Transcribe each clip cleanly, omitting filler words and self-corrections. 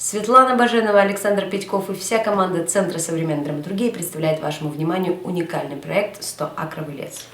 Светлана Баженова, Александр Петьков и вся команда Центра современной драматургии представляет вашему вниманию уникальный проект «100-акровый лес».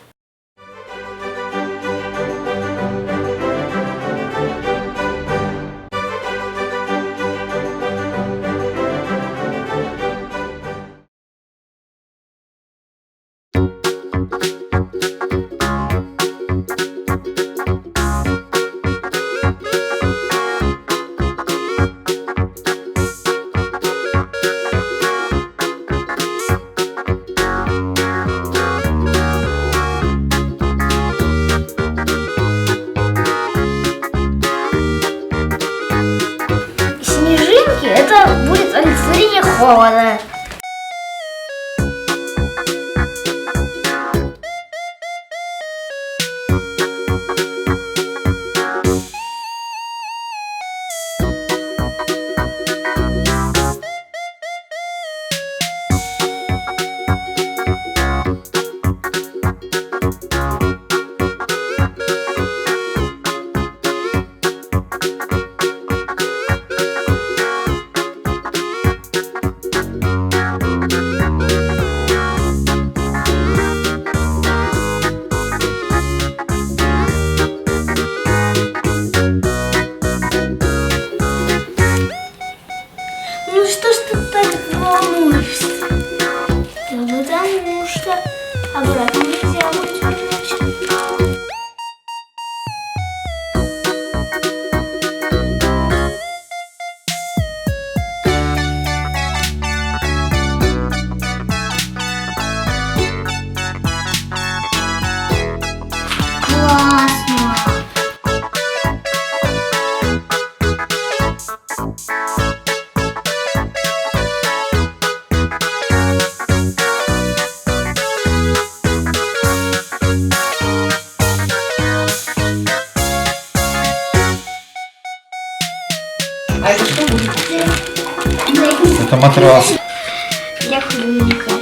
Это будет олицетворение холода. Ну что ж ты так волнуешься? Да потому что обратно нельзя будет вернуть. Классно! А это что будет? Это матрас. Для художника.